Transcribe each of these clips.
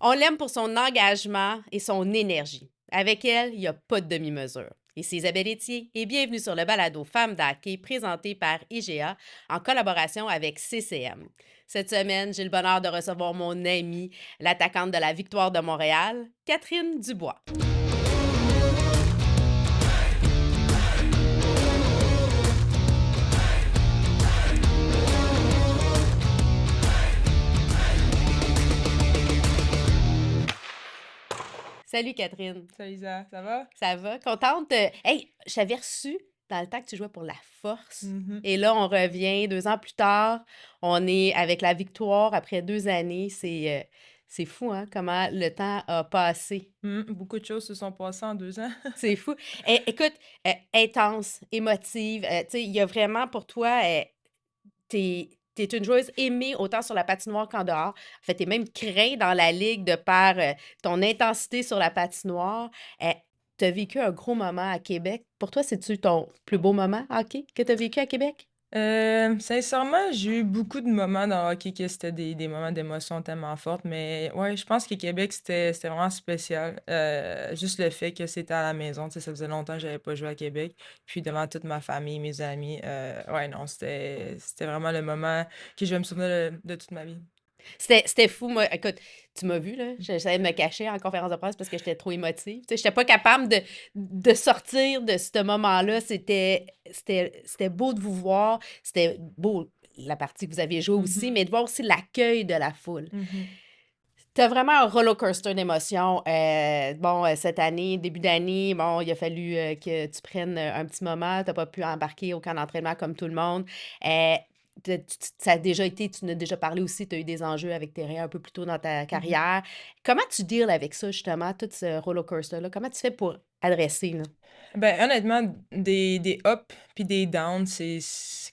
On l'aime pour son engagement et son énergie. Avec elle, il n'y a pas de demi-mesure. Ici Isabelle Etier et bienvenue sur le balado Femmes d'hockey présenté par IGA en collaboration avec CCM. Cette semaine, j'ai le bonheur de recevoir mon amie, l'attaquante de la Victoire de Montréal, Catherine Dubois. Salut Catherine, Salut Isa, ça va? ça va? Contente? Hey, je t'avais reçu dans le temps que tu jouais pour la Force. Mhm. Et là, on revient 2 ans plus tard. On est avec la victoire après 2 années. C'est fou, hein, comment le temps a passé. Beaucoup de choses se sont passées en 2 ans. C'est fou. Écoute, intense, émotive. Tu sais, il y a vraiment pour toi, t'es une joueuse aimée autant sur la patinoire qu'en dehors. En fait, t'es même craint dans la ligue de par ton intensité sur la patinoire. Tu vécu un gros moment à Québec. Pour toi, c'est-tu ton plus beau moment hockey que tu as vécu à Québec? Sincèrement, j'ai eu beaucoup de moments dans le hockey que c'était des moments d'émotion tellement fortes, mais ouais, je pense que Québec, c'était vraiment spécial. Juste le fait que c'était à la maison, tu sais, ça faisait longtemps que j'avais pas joué à Québec, puis devant toute ma famille, mes amis, ouais, non, c'était vraiment le moment que je vais me souvenir de toute ma vie. C'était fou, moi. Écoute, tu m'as vu, là. J'essayais de me cacher en conférence de presse parce que j'étais trop émotive. Tu sais, j'étais pas capable de sortir de ce moment-là. C'était beau de vous voir. C'était beau, la partie que vous aviez jouée aussi, Mhm. mais de voir aussi l'accueil de la foule. Mhm. T'as vraiment un roller coaster d'émotions. Bon, cette année, début d'année, bon, il a fallu que tu prennes un petit moment. T'as pas pu embarquer au camp d'entraînement comme tout le monde. Euh, Ça a déjà été, tu en as déjà parlé aussi, tu as eu des enjeux avec Terrain un peu plus tôt dans ta Mhm. carrière. Comment tu deals avec ça, justement, tout ce roller coaster-là? Comment tu fais pour adresser, là? Ben, honnêtement, des ups puis des downs, c'est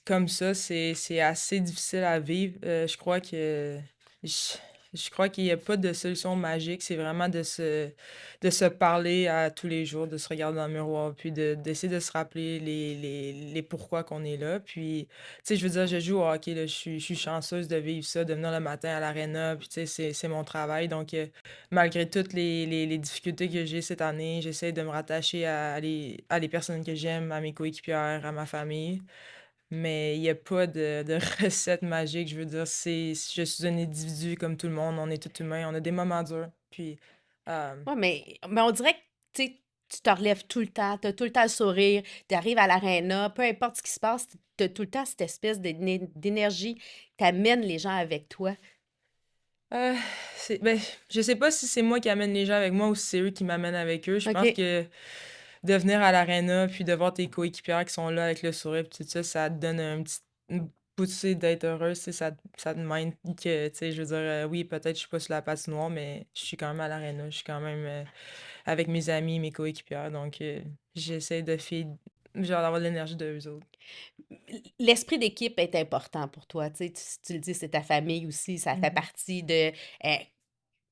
comme ça, c'est assez difficile à vivre. Je, je crois qu'il y a pas de solution magique. C'est vraiment de se parler à tous les jours, de se regarder dans le miroir, puis d'essayer de se rappeler les pourquoi qu'on est là. Puis, tu sais, je veux dire, je joue au hockey, là, je suis chanceuse de vivre ça, de venir le matin à l'aréna, puis tu sais, c'est mon travail. Donc, malgré toutes les difficultés que j'ai cette année, j'essaie de me rattacher à les personnes que j'aime, à mes coéquipières, à ma famille. Mais il y a pas de recette magique. Je veux dire, je suis un individu comme tout le monde. On est tout humain. On a des moments durs. Puis, euh, Ouais, mais on dirait que, tu sais, tu te relèves tout le temps, tu as tout le temps le sourire, tu arrives à l'aréna, peu importe ce qui se passe, tu as tout le temps cette espèce d'énergie qui amène les gens avec toi. euh, ben, je sais pas si c'est moi qui amène les gens avec moi ou si c'est eux qui m'amènent avec eux. Je pense OK. que de venir à l'aréna, puis de voir tes coéquipières qui sont là avec le sourire, puis tout ça, ça te donne une poussée d'être heureuse, tu sais, ça te montre que, tu sais, je veux dire, oui, peut-être je suis pas sur la patinoire, mais je suis quand même à l'aréna, je suis quand même avec mes amis, mes coéquipières, donc j'essaie genre d'avoir de l'énergie de eux autres. L'esprit d'équipe est important pour toi, tu sais, tu le dis, c'est ta famille aussi, ça fait Mhm. partie de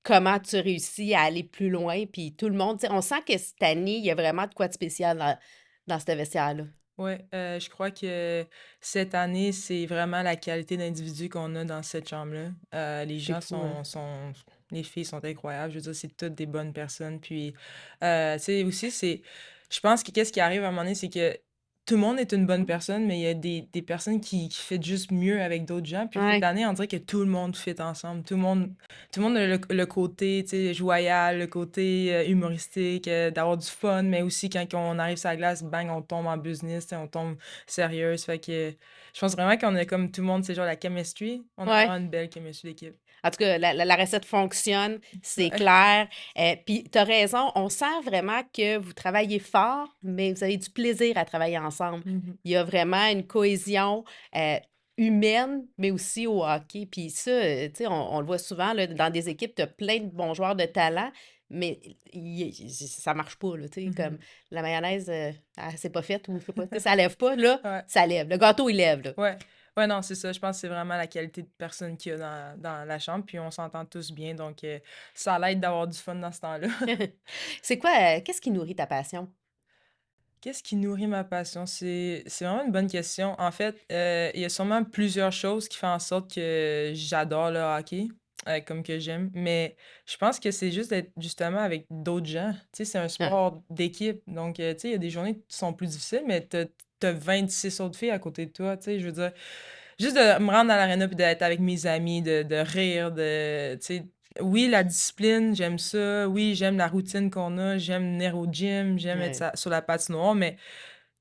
comment tu réussis à aller plus loin, puis tout le monde, tu sais, on sent que cette année, il y a vraiment de quoi de spécial dans ce vestiaire-là. Ouais, je crois que cette année, c'est vraiment la qualité d'individu qu'on a dans cette chambre-là. Les C'est gens fou, hein? les filles sont incroyables. Je veux dire, c'est toutes des bonnes personnes. Puis, tu sais, aussi, je pense que qu'est-ce qui arrive à un moment donné, c'est que tout le monde est une bonne personne, mais il y a des personnes qui fit juste mieux avec d'autres gens. Puis cette Ouais. année, on dirait que tout le monde fit ensemble. Tout le monde a le côté, tu sais, joyal, le côté humoristique, d'avoir du fun, mais aussi quand on arrive sur la glace, bang, on tombe en business, tu sais, on tombe sérieuse. Fait que je pense vraiment qu'on a comme tout le monde, c'est genre la chemistry. On a Ouais. vraiment une belle chemistry d'équipe. En tout cas, la recette fonctionne, c'est Ouais. clair. Puis tu as raison, on sent vraiment que vous travaillez fort, mais vous avez du plaisir à travailler ensemble. Mhm. Il y a vraiment une cohésion humaine, mais aussi au hockey. Puis ça, tu sais, on le voit souvent là, dans des équipes, tu as plein de bons joueurs de talent, mais ça marche pas, là, tu sais, comme Mhm. la mayonnaise, c'est pas faite ou je sais pas, tu sais, ça lève pas, là, Ouais. ça lève. Le gâteau, il lève, là. Ouais. Ouais, non, c'est ça. Je pense que c'est vraiment la qualité de personne qu'il y a dans la chambre. Puis on s'entend tous bien. Donc, ça l'aide d'avoir du fun dans ce temps-là. C'est quoi, qu'est-ce qui nourrit ta passion? Qu'est-ce qui nourrit ma passion? C'est vraiment une bonne question. En fait, il y a sûrement plusieurs choses qui font en sorte que j'adore le hockey. comme que j'aime. Mais je pense que c'est juste d'être justement avec d'autres gens. Tu sais, c'est un Ah, sport d'équipe. Donc, tu sais, il y a des journées qui sont plus difficiles, mais t'as 26 autres filles à côté de toi. Tu sais, je veux dire, juste de me rendre dans l'aréna puis d'être avec mes amis, de rire, tu sais, oui, la discipline, j'aime ça. Oui, j'aime la routine qu'on a. J'aime venir au gym. J'aime être ouais, sur la patinoire. Mais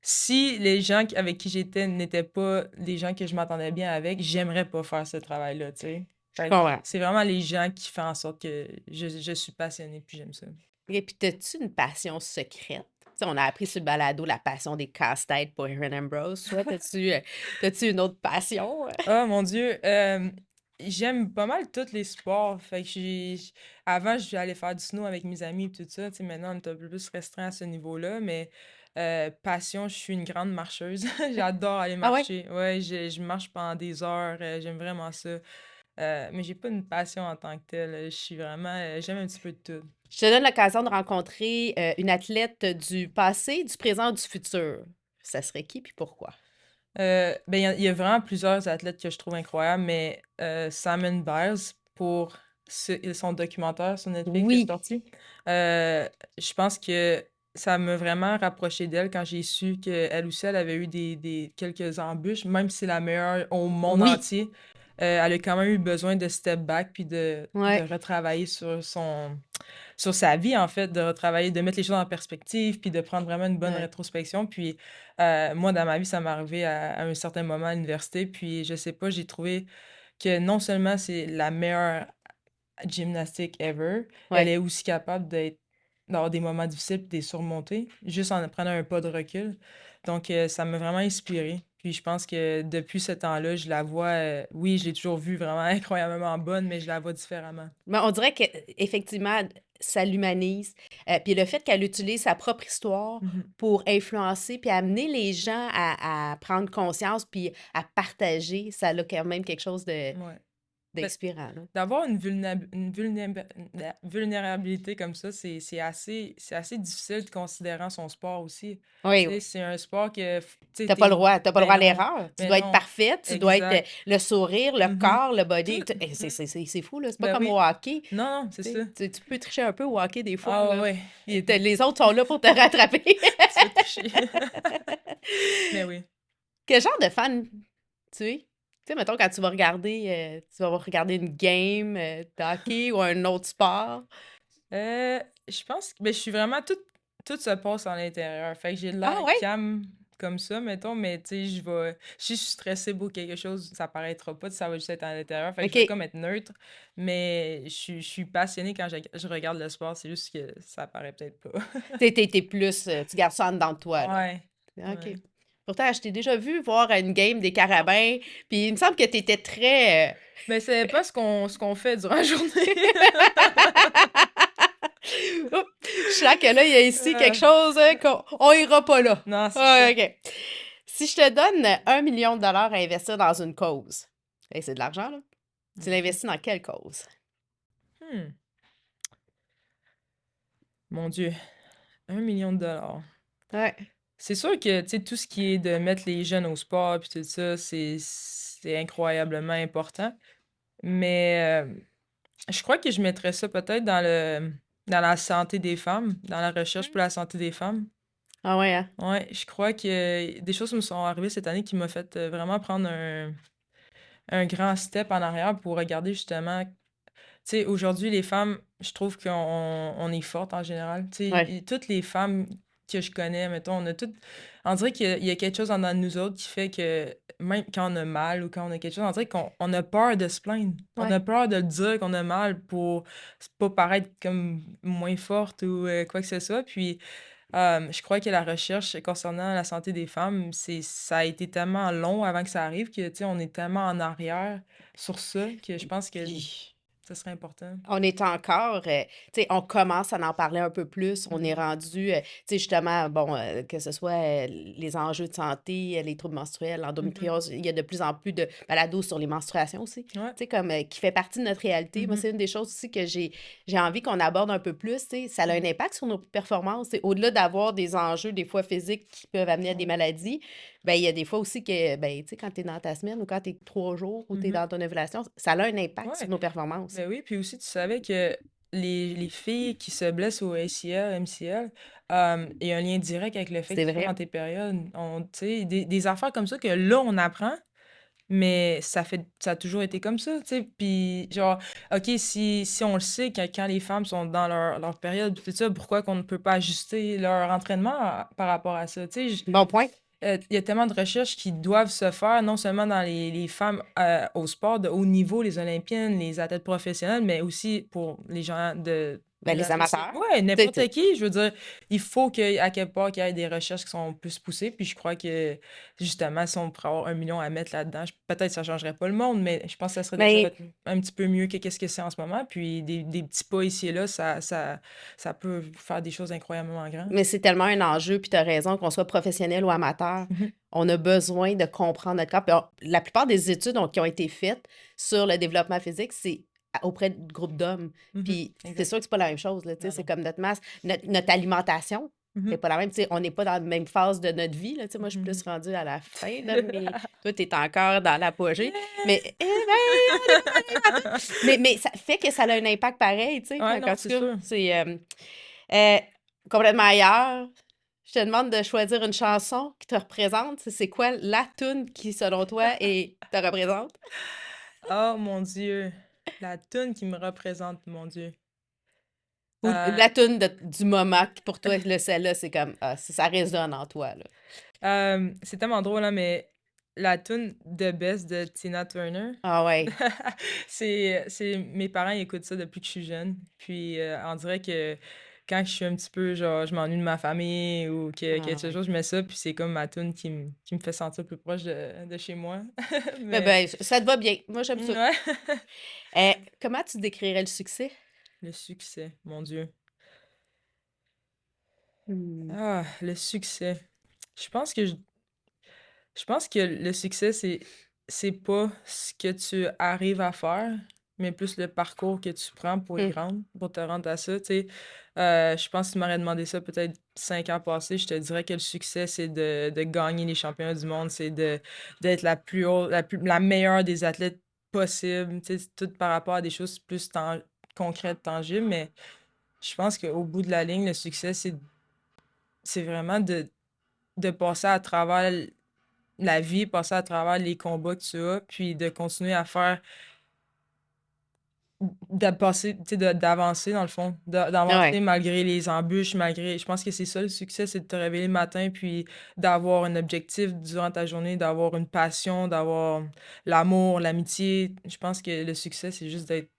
si les gens avec qui j'étais n'étaient pas les gens que je m'entendais bien avec, j'aimerais pas faire ce travail-là, tu sais. je Fait que comprends. c'est vraiment les gens qui font en sorte que je suis passionnée puis j'aime ça. Et puis, t'as-tu une passion secrète? Tu sais, on a appris sur le balado la passion des casse-têtes pour Erin Ambrose. Toi, t'as-tu une autre passion? Oh mon Dieu, j'aime pas mal tous les sports. Fait que avant, je allais faire du snow avec mes amis et tout ça. Tu sais, maintenant, on est un peu plus restreint à ce niveau-là, mais passion, je suis une grande marcheuse. J'adore aller Ah ouais? marcher. Ouais, je marche pendant des heures. J'aime vraiment ça. Mais j'ai pas une passion en tant que telle. Je suis vraiment, j'aime un petit peu de tout. Je te donne l'occasion de rencontrer une athlète du passé, du présent, du futur. Ça serait qui puis pourquoi? Ben, il y a vraiment plusieurs athlètes que je trouve incroyables, mais Simon Biles, pour son documentaire sur Netflix qui est Oui, sorti, je pense que ça m'a vraiment rapproché d'elle quand j'ai su qu'elle aussi, elle avait eu quelques embûches, même si c'est la meilleure au monde oui, entier. Elle a quand même eu besoin de step back puis de ouais, retravailler sur sa vie, en fait, de retravailler, de mettre les choses en perspective, puis de prendre vraiment une bonne ouais. rétrospection. Puis moi, dans ma vie, ça m'est arrivé à un certain moment à l'université. Puis je sais pas, j'ai trouvé que non seulement c'est la meilleure gymnastique ever, elle Ouais. est aussi capable d'avoir des moments difficiles puis de les surmonter, juste en prenant un pas de recul. Donc, ça m'a vraiment inspirée. Puis je pense que depuis ce temps-là, je la vois, oui, je l'ai toujours vue vraiment incroyablement bonne, mais je la vois différemment. Mais on dirait qu'effectivement, ça l'humanise. Puis le fait qu'elle utilise sa propre histoire Mhm. pour influencer puis amener les gens à prendre conscience puis à partager, ça a quand même quelque chose Ouais. Ben, d'inspirant, là. d'avoir une vulnérabilité comme ça, c'est assez difficile considérant son sport aussi. Oui, Tu sais, c'est un sport que, tu sais, t'as pas le droit, t'as pas le droit ben à non, l'erreur. Tu ben dois être non, parfaite, tu dois être exact. le sourire, le Mhm. corps, le body. Tout, C'est fou, là. C'est pas ben comme oui. au hockey. Non, non, c'est Tu ça. sais, tu peux tricher un peu au hockey des fois, Ah là. ouais, ouais. Les autres sont là pour te rattraper. Tu fais tricher. Mais oui. Quel genre de fan tu es? Tu sais, mettons, quand tu vas regarder une game de hockey ou un autre sport. Je pense que ben, je suis vraiment tout se passe à l'intérieur. Fait que j'ai de Ah l'air ouais? calme comme ça, mettons, mais tu sais, si je suis stressée pour quelque chose, ça paraîtra pas, ça va juste être à l'intérieur. Fait que je vais OK. comme être neutre, mais je suis passionnée quand je regarde le sport, c'est juste que ça paraît peut-être pas. Tu plus, tu gardes ça en dedans de toi, là. Ouais, OK. ouais. Pourtant, je t'ai déjà vu voir une game des Carabins, puis il me semble que tu étais très, Mais c'est pas ce qu'on fait durant la journée. Oups! Je sens que là, il y a ici quelque Euh, chose qu'on on ira pas là. non, c'est ça. Ah, OK. Si je te donne 1 million de dollars à investir dans une cause, hey, c'est de l'argent, là. Tu Mhm. l'investis dans quelle cause? Hmm. Mon Dieu, 1 million de dollars. Ouais. C'est sûr que, tu sais, tout ce qui est de mettre les jeunes au sport puis tout ça, c'est incroyablement important. Mais je crois que je mettrais ça peut-être dans la santé des femmes, dans la recherche pour la santé des femmes. Ah ouais, hein? Ouais, je crois que des choses me sont arrivées cette année qui m'ont fait vraiment prendre un grand step en arrière pour regarder justement. Tu sais, aujourd'hui, les femmes, je trouve qu'on est fortes en général. Tu sais, Ouais. toutes les femmes que je connais, mettons, on a toutes. On dirait qu'il y a quelque chose en dedans de nous autres qui fait que même quand on a mal ou quand on a quelque chose, on dirait qu'on a peur de se plaindre. On Ouais. a peur de le dire qu'on a mal pour pas paraître comme moins forte ou quoi que ce soit. Puis je crois que la recherche concernant la santé des femmes, ça a été tellement long avant que ça arrive que, tu sais, on est tellement en arrière sur ça que je pense que Puis ça serait important. on est encore, tu sais, on commence à en parler un peu plus. On est Mhm. rendu, tu sais, justement, bon, que ce soit les enjeux de santé, les troubles menstruels, Mhm. l'endométriose, il y a de plus en plus de balados sur les menstruations aussi, tu Ouais. sais, comme qui fait partie de notre réalité. Moi, Mhm. c'est une des choses aussi que j'ai envie qu'on aborde un peu plus, tu sais. Ça a un Mhm. impact sur nos performances, tu sais, au-delà d'avoir des enjeux, des fois physiques, qui peuvent amener à des Ouais. maladies. Ben, il y a des fois aussi que, ben, tu sais, quand tu es dans ta semaine ou quand tu es 3 jours ou tu es Mhm. dans ton ovulation, ça a un impact sur Ouais, nos performances. ben oui, puis aussi, tu savais que les filles qui se blessent au ACL, MCL, il y a un lien direct avec le fait C'est qu'ils sont vrai. dans tes périodes. Tu sais, des affaires comme ça que là, on apprend, mais ça a toujours été comme ça, tu sais. Puis, genre, OK, si on le sait, que quand les femmes sont dans leur période, tout ça, pourquoi qu'on ne peut pas ajuster leur entraînement par rapport à ça, tu sais? Bon point. Il y a tellement de recherches qui doivent se faire, non seulement dans les femmes au sport de haut niveau, les Olympiennes, les athlètes professionnels, mais aussi pour les gens Ben, les les athlètes. amateurs. Ouais, Tu sais, n'importe qui. Je veux dire, il faut qu'à quelque part, qu'il y ait des recherches qui sont plus poussées. Puis je crois que, justement, si on pourrait avoir 1 million à mettre là-dedans, peut-être que ça changerait pas le monde, mais je pense que ça serait déjà mais un petit peu mieux que qu'est-ce que c'est en ce moment. Puis des petits pas ici et là, ça peut faire des choses incroyablement grandes. Mais c'est tellement un enjeu, puis tu as raison, qu'on soit professionnel ou amateur, on a besoin de comprendre notre corps. Puis la plupart des études qui ont été faites sur le développement physique, c'est auprès de groupes d'hommes. Mhm. Puis c'est Exact. sûr que c'est pas la même chose, là, tu sais, Non, c'est non. comme notre masse, notre alimentation. C'est Mhm. pas la même, tu sais, on n'est pas dans la même phase de notre vie, là, tu sais, moi, je suis plus Mhm. rendue à la fin de mes... Toi, t'es encore dans l'apogée, Yeah! mais, mais ça fait que ça a un impact pareil, tu sais, Ouais, en non, tout c'est cas, sûr. c'est... Euh, complètement ailleurs. Je te demande de choisir une chanson qui te représente. C'est quoi la tune qui, selon toi, te représente? Oh mon Dieu. La tune qui me représente, mon Dieu. Ou Euh, la tune du moment qui, pour toi, le celle-là, c'est comme, ça résonne en toi, là. c'est tellement drôle, hein, mais la tune The Best de Tina Turner, Ah ouais. mes parents ils écoutent ça depuis que je suis jeune. Puis on dirait que quand je suis un petit peu, genre, je m'ennuie de ma famille ou Ah quelque ouais. chose, je mets ça, puis c'est comme ma tune qui me fait sentir plus proche de chez moi. Mais Mais, ben, ça te va bien. Moi, j'aime ça. ouais. Euh, comment tu décrirais le succès? Le succès, mon Dieu. Hmm. Ah, le succès. Je pense que je pense que le succès, c'est pas ce que tu arrives à faire, mais plus le parcours que tu prends pour y Hmm. rendre, pour te rendre à ça, tu sais. Je pense que tu m'aurais demandé ça peut-être 5 ans passés, je te dirais que le succès, c'est de gagner les championnats du monde, c'est d'être la plus haute, la meilleure des athlètes possible, tu sais, tout par rapport à des choses plus concrètes, tangibles, mais je pense qu'au bout de la ligne, le succès, c'est vraiment de passer à travers la vie, passer à travers les combats que tu as, puis de continuer à faire, de passer, tu sais, d'avancer dans le fond, d'avancer Ouais, malgré les embûches, malgré, je pense que c'est ça le succès, c'est de te réveiller le matin, puis d'avoir un objectif durant ta journée, d'avoir une passion, d'avoir l'amour, l'amitié. Je pense que le succès, c'est juste d'être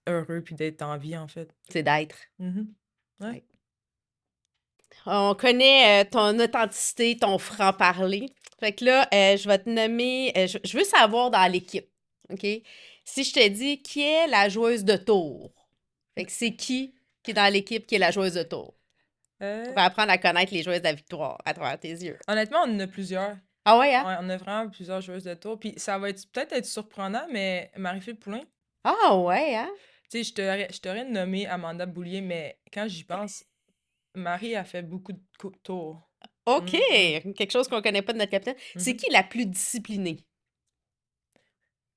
heureux, puis d'être en vie, en fait. c'est d'être. Mhm. Ouais. Ouais. On connaît ton authenticité, ton franc-parler. Fait que là, je vais te nommer. Je veux savoir dans l'équipe. OK? Si je te dis qui est la joueuse de tour, fait que c'est qui est dans l'équipe qui est la joueuse de tour? On Euh, va apprendre à connaître les joueuses de la victoire à travers tes yeux. honnêtement, on en a plusieurs. Ah ouais, hein? Ouais, on a vraiment plusieurs joueuses de tour. Puis ça va peut-être être surprenant, mais Marie-Philippe Poulin, Ah ouais, hein? tu sais, je t'aurais nommé Amanda Boulier, mais quand j'y pense, Marie a fait beaucoup de tours. OK! Mhm, Quelque chose qu'on connaît pas de notre capitaine. C'est mhm. qui la plus disciplinée?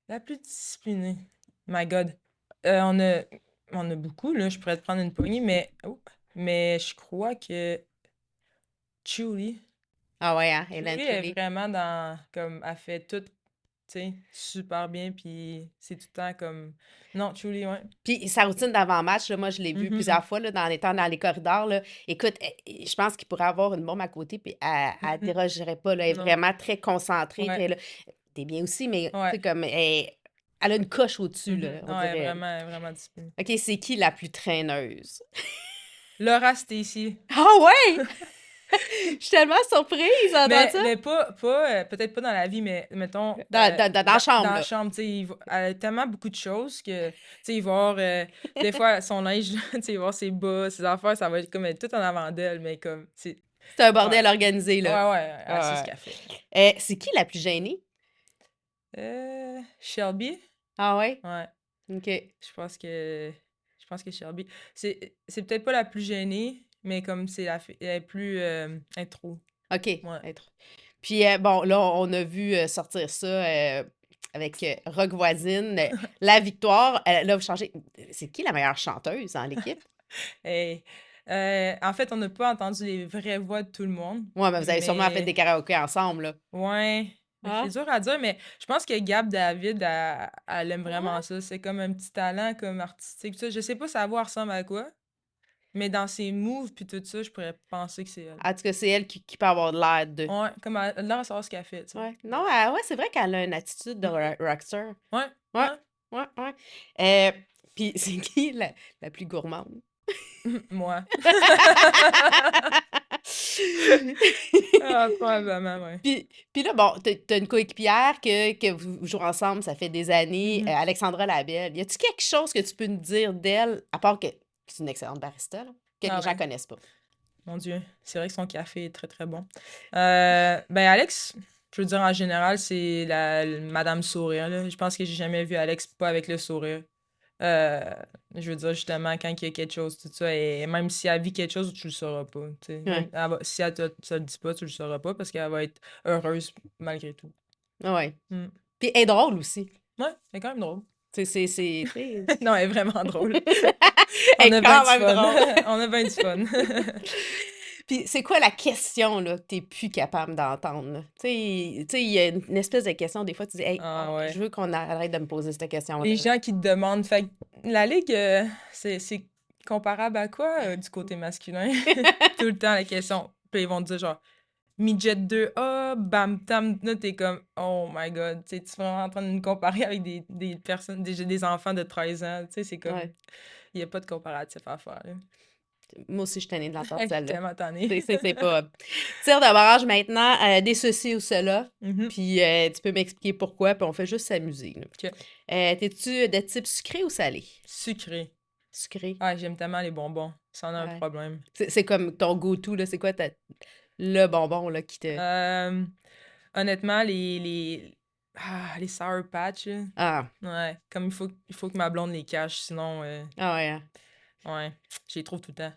La plus disciplinée. My God. On a beaucoup, là. Je pourrais te prendre une poignée, mais je crois que Julie. Ah ouais, hein? Hélène Julie est Trulli. vraiment dans, comme, elle fait tout, tu sais, super bien, puis c'est tout le temps comme... Non, Julie, ouais. Puis sa routine d'avant-match, là, moi, je l'ai vue Mhm, plusieurs fois là, en étant dans les corridors. Là. Écoute, je pense qu'il pourrait avoir une bombe à côté, puis elle mhm. dérogerait pas. Là. Elle est Non. vraiment très concentrée. Ouais, Très, là. T'es bien aussi, mais tu ouais. sais, comme elle a une coche au-dessus, là, Mhm. on Ouais, dirait. vraiment, vraiment disciplinée. OK, c'est qui la plus traîneuse? Laura, c'était ici. Ah ouais! Je suis tellement surprise d'entendre ça. Mais pas peut-être pas dans la vie, mais mettons, Dans la dans chambre, la là. chambre, tu sais, elle a tellement beaucoup de choses que, tu sais, il va y avoir, des fois, son linge, tu sais, il va y avoir ses bas, ses affaires, ça va être comme être tout en avant d'elle, mais comme, C'est un ouais, bordel organisé, ouais, là. ouais, elle sait ce Ah qu'elle fait. ouais. C'est qui la plus gênée? Shelby? Ah ouais? Ouais, OK. je pense que, je pense que Shelby, c'est peut-être pas la plus gênée, mais comme c'est elle est plus, intro. OK. Ouais. Puis bon, là, on a vu sortir ça avec Rock Voisine, La Victoire. Là, vous changez. C'est qui la meilleure chanteuse dans l'équipe? Et, en fait, on n'a pas entendu les vraies voix de tout le monde, Ouais, mais vous avez sûrement fait des mais karaokés ensemble, là. ouais, mais c'est Ah? dur à dire, mais je pense que Gab David, elle aime vraiment Ah? ça. C'est comme un petit talent comme artistique, tout ça. Je sais pas sa voix ressemble à quoi, mais dans ses moves puis tout ça, je pourrais penser que c'est elle. En tout cas, c'est elle qui peut avoir de l'air de. Ouais, comme elle a l'air de savoir ce qu'elle fait, tu sais. Ouais. Non, ouais, c'est vrai qu'elle a une attitude de Mmh. rockstar. Ouais, Ouais, ouais. ouais, ouais. Euh, Puis c'est qui la plus gourmande? Moi. Ah, probablement, ouais. Puis là, bon, t'as une coéquipière que vous jouez ensemble, ça fait des années, Mmh. Alexandra Labelle. Y a-tu quelque chose que tu peux nous dire d'elle, à part que c'est une excellente barista, là, que Ah les gens ouais, connaissent pas? mon Dieu, c'est vrai que son café est très, très bon. Ben, Alex, je veux dire, en général, c'est la madame sourire, là. Je pense que j'ai jamais vu Alex pas avec le sourire. Heu, je veux dire, justement, quand il y a quelque chose, tout ça, et même si elle vit quelque chose, tu le sauras pas, tu sais. Même Ouais, si elle te le dit pas, tu le sauras pas parce qu'elle va être heureuse malgré tout. ouais. Mmh. Puis elle est drôle aussi. Ouais, c'est quand même drôle. Tu sais. Non, elle est vraiment drôle. Elle On est a bien quand du même fun. drôle. On a bien du fun. Puis c'est quoi la question, là, que t'es plus capable d'entendre, là? Tu sais, il y a une espèce de question, des fois, tu dis: «Hey, Ah ouais. je veux qu'on arrête de me poser cette question-là». Les gens qui te demandent, fait que la ligue, c'est comparable à quoi, du côté masculin? Tout le temps la question. Puis ils vont te dire genre: «Midget 2A, bam tam», là, tu comme: «Oh my god», tu sais, tu es vraiment en train de me comparer avec des personnes, des enfants de 13 ans, tu sais, c'est comme, Ouais. il y a pas de comparatif à faire, là. Moi aussi, je suis tannée de l'entendre Je suis celle-là. tellement tannée. C'est pas tir de barrage maintenant, des ceci ou cela, Mmh. puis tu peux m'expliquer pourquoi, puis on fait juste s'amuser, là. OK. T'es-tu de type sucré ou salé? Sucré. Sucré, Ah, j'aime tellement les bonbons. Ça en a un ouais. problème. C'est comme ton go-to, là, c'est quoi le bonbon, là, qui te Hem, honnêtement, les Sour Patch, là, ah, ouais, comme il faut que ma blonde les cache, sinon, ah ouais, hein. ouais, je les trouve tout le temps.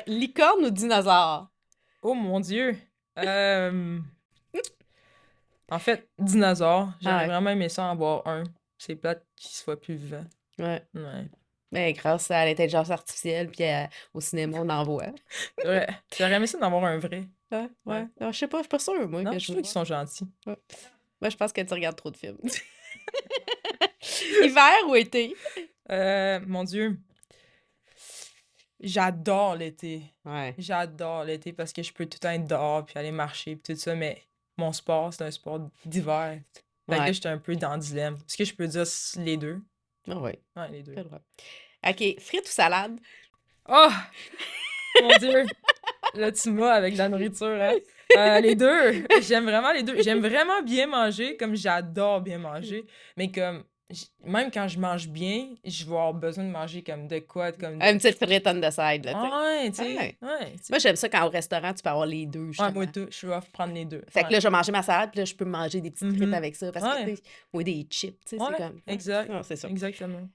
Licorne ou dinosaure? Oh mon Dieu! Hem, en fait, dinosaure, Ah j'aurais ouais, vraiment aimé ça en avoir un. C'est plate qu'il soit plus vivant. ouais. Ouais. Grâce à l'intelligence artificielle puis au cinéma, on en voit. Ouais, j'aurais aimé ça d'en avoir un vrai. Ouais, Ouais. ouais. Non, je sais pas, je suis pas sûre, moi, Non, que je je trouve veux qu'ils voir. sont gentils. Ouais. Moi, je pense que tu regardes trop de films. Hiver ou été? Mon Dieu, j'adore l'été. Ouais, J'adore l'été parce que je peux tout le temps être dehors puis aller marcher puis tout ça, mais mon sport, c'est un sport d'hiver. Fait que là, ouais. j'étais un peu dans le dilemme. Est-ce que je peux dire les deux? Ah ouais, Ouais, les deux. t'as le droit. OK, frites ou salade? Oh! Mon Dieu! Là, tu m'as avec la nourriture, hein? Les deux! J'aime vraiment les deux. J'aime vraiment bien manger, comme j'adore bien manger, mais comme, même quand je mange bien, je vais avoir besoin de manger comme de quoi, comme... Une petite frite on the side, là, tu sais. Ouais, tu sais, Ouais. ouais, tu Moi, sais. j'aime ça quand au restaurant, tu peux avoir les deux, Ouais, moi justement. tout, je vais prendre les deux. Fait que Ouais. là, je vais manger ma salade, puis là, je peux manger des petites frites Mhm. avec ça. Parce que, Ouais, tu sais, ou des chips, tu sais, c'est ouais, comme. Ouais, exact, non, c'est ça. exactement.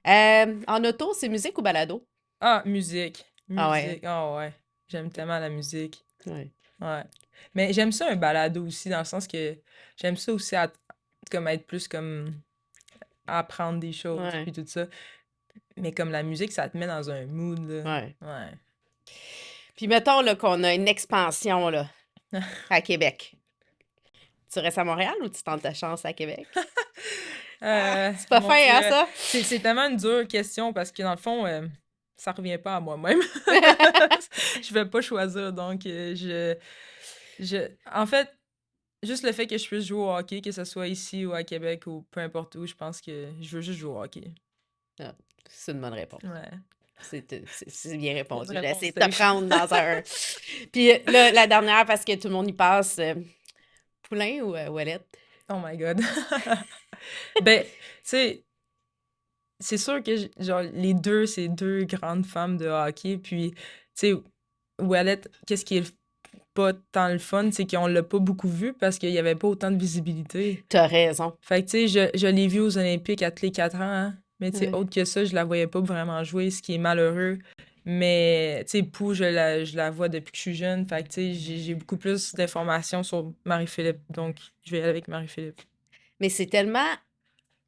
En auto, c'est musique ou balado? Ah, musique, Ah ouais, musique, ah ouais, j'aime tellement la musique, hein? Ouais. ouais. Mais j'aime ça un balado aussi, dans le sens que j'aime ça aussi comme être plus comme à apprendre des choses, Ouais. puis tout ça. Mais comme la musique, ça te met dans un mood, là. Ouais. Ouais. Puis mettons là, qu'on a une expansion là, à Québec. Tu restes à Montréal ou tu tentes ta chance à Québec? C'est pas Mon fin, Dieu, hein, ça? c'est tellement une dure question parce que dans le fond, ça revient pas à moi-même. Je vais pas choisir, donc en fait, juste le fait que je puisse jouer au hockey, que ce soit ici ou à Québec ou peu importe où, je pense que je veux juste jouer au hockey. Ah, c'est une bonne réponse. Ouais. C'est bien C'est une répondu. J'ai réponse essayé de te safe. prendre dans un. Puis là, la dernière, parce que tout le monde y passe, Poulain ou Ouellette? Oh my god. Ben, tu sais, c'est sûr que genre les deux, c'est deux grandes femmes de hockey. Puis, tu sais, Ouellette, qu'est-ce qui est pas tant le fun, c'est qu'on l'a pas beaucoup vu parce qu'il y avait pas autant de visibilité. T'as raison. Fait que, tu sais, je l'ai vue aux Olympiques à tous les 4 ans, hein. Mais, tu sais, Ouais. autre que ça, je la voyais pas vraiment jouer, ce qui est malheureux. Mais, tu sais, Pooh, je la vois depuis que je suis jeune. Fait que, tu sais, j'ai beaucoup plus d'informations sur Marie-Philippe. Donc, je vais y aller avec Marie-Philippe. Mais c'est tellement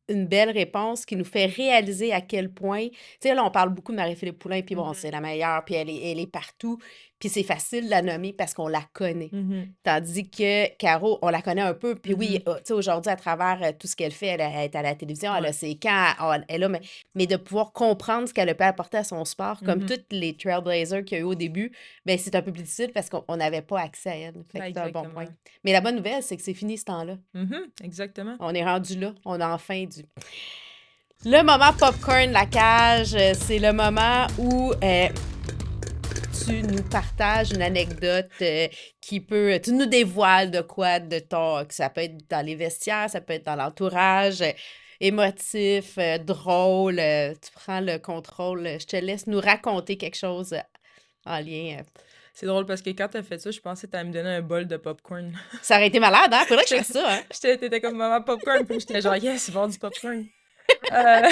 une belle réponse qui nous fait réaliser à quel point, tu sais, là, on parle beaucoup de Marie-Philippe Poulin, puis bon, Mhm. c'est la meilleure, puis elle est partout, puis c'est facile de la nommer parce qu'on la connaît. Mhm. Tandis que Caro, on la connaît un peu, puis oui, Mhm. tu sais, aujourd'hui, à travers tout ce qu'elle fait, elle est à la télévision, elle Ouais. a ses camps, elle est là, mais de pouvoir comprendre ce qu'elle peut apporter à son sport, comme Mhm. toutes les Trailblazers qu'il y a eu au début, ben c'est un peu plus difficile parce qu'on n'avait pas accès à elle. Fait Ben, que c'est un bon point. exactement. Mais la bonne nouvelle, c'est que c'est fini ce temps-là. Mhm. Exactement. On est rendu là, on a enfin dû. Le moment popcorn, la cage, c'est le moment où tu nous partages une anecdote tu nous dévoiles de quoi, que ça peut être dans les vestiaires, ça peut être dans l'entourage, émotif, drôle, tu prends le contrôle, je te laisse nous raconter quelque chose en lien. C'est drôle parce que quand t'as fait ça, je pensais que t'allais me donner un bol de popcorn. Ça aurait été malade, hein? Faudrait que je fasse J'étais ça, hein? t'étais comme maman popcorn, puis j'étais genre yes, il va y avoir du popcorn. Euh,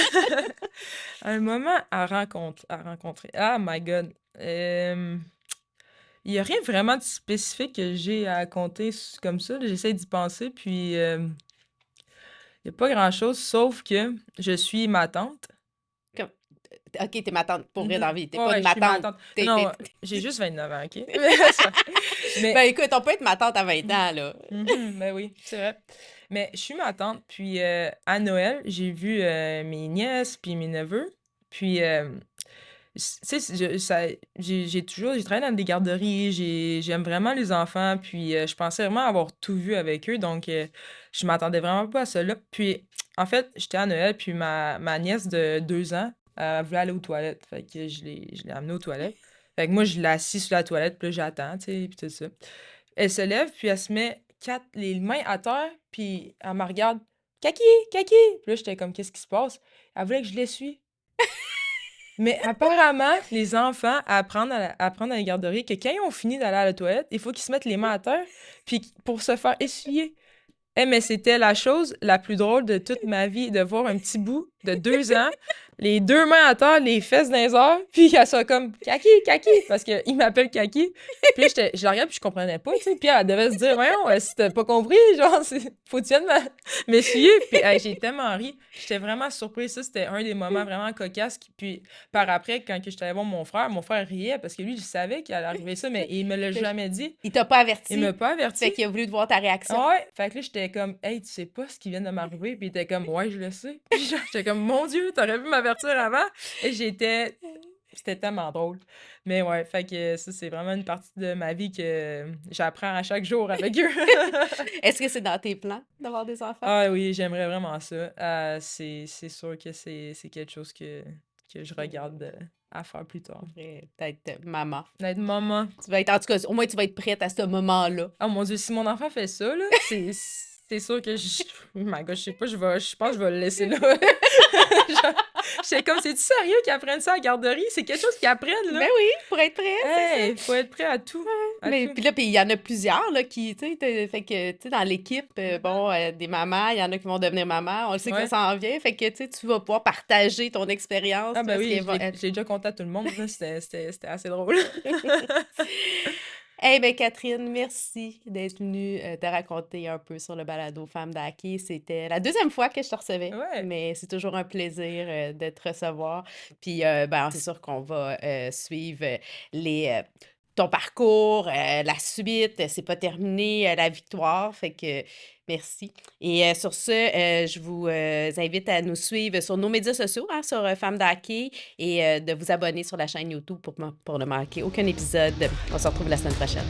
un moment à rencontrer. Ah my god. Il y a rien vraiment de spécifique que j'ai à raconter comme ça. Là. J'essaie d'y penser, puis il y a pas grand-chose, sauf que je suis ma tante. Comme- OK, t'es ma tante pour vrai dans la Mhm. vie. T'es Ouais, pas ouais, de je ma suis ma tante. tante. Non, j'ai juste 29 ans, OK? Ben Mais, écoute, on peut être ma tante à 20 ans, là. ben oui, c'est vrai. Mais je suis ma tante, puis à Noël, j'ai vu mes nièces puis mes neveux, puis tu sais, j'ai travaillé dans des garderies, j'aime vraiment les enfants, puis je pensais vraiment avoir tout vu avec eux, donc je m'attendais vraiment pas à cela. Puis en fait, j'étais à Noël, puis ma nièce de 2 ans, elle voulait aller aux toilettes, fait que je l'ai amenée aux toilettes. Fait que moi, je l'ai assise sur la toilette, puis là, j'attends, tu sais, puis tout ça. Elle se lève, puis elle se met les mains à terre, puis elle me regarde. Kaki, Kaki! Puis là, j'étais comme, qu'est-ce qui se passe? Elle voulait que je l'essuie. Mais apparemment, les enfants apprennent à la garderie que quand ils ont fini d'aller à la toilette, il faut qu'ils se mettent les mains à terre, puis pour se faire essuyer. Eh, mais c'était la chose la plus drôle de toute ma vie, de voir un petit bout de 2 ans, les deux mains à terre, les fesses dans les airs, puis elle soit comme Kaki, Kaki, parce qu'il m'appelle Kaki. Puis là, je la regarde, puis je comprenais pas, tu sais. Puis elle devait se dire, voyons, si t'as pas compris, genre, faut que tu viennes m'essuyer. Puis hey, j'ai tellement ri. J'étais vraiment surprise. Ça, c'était un des moments vraiment cocasses. Puis par après, quand que j'étais allée voir mon frère riait parce que lui, il savait qu'il allait arriver ça, mais il me l'a jamais dit. Il t'a pas Il m'a averti. pas Fait averti. qu'il a voulu te voir ta réaction. Ah ouais, fait que là, j'étais comme, hey, tu sais pas ce qui vient de m'arriver? Puis il était comme, ouais, je le sais. Puis genre, j'étais comme, mon Dieu, t'aurais pu m'avertir avant. Et c'était tellement drôle. Mais ouais, fait que ça, c'est vraiment une partie de ma vie que j'apprends à chaque jour avec eux. Est-ce que c'est dans tes plans d'avoir des enfants? Ah oui, j'aimerais vraiment ça. C'est sûr que c'est quelque chose que je regarde à faire plus tard. Peut-être maman. D'être maman. Tu vas être, en tout cas, au moins, tu vas être prête à ce moment-là. Oh mon Dieu, si mon enfant fait ça, là, c'est sûr que oh my God, je sais pas, je pense que je vais le laisser là. Genre, j'étais comme, c'est-tu sérieux qu'ils apprennent ça à la garderie? C'est quelque chose qu'ils apprennent, là. Ben oui, pour être prête, c'est ça. Hey, faut être prêt à tout. À Mais tout. puis là, puis il y en a plusieurs là, qui, tu sais, fait que, tu sais, dans l'équipe, bon, des mamans, il y en a qui vont devenir maman, on le sait que ça Ouais. s'en vient, fait que, tu sais, tu vas pouvoir partager ton expérience, Ah, ben parce oui, qu'elle va être... j'ai déjà conté à tout le monde, là. C'était assez drôle. Eh bien, Catherine, merci d'être venue te raconter un peu sur le balado Femmes d'Hockey. C'était la deuxième fois que je te recevais, Ouais. mais c'est toujours un plaisir de te recevoir. Puis, ben, c'est sûr qu'on va suivre ton parcours, la suite. C'est pas terminé, la victoire. Fait que merci. Et sur ce, je vous invite à nous suivre sur nos médias sociaux, hein, sur Femmes d'Hockey, et de vous abonner sur la chaîne YouTube pour ne manquer aucun épisode. On se retrouve la semaine prochaine.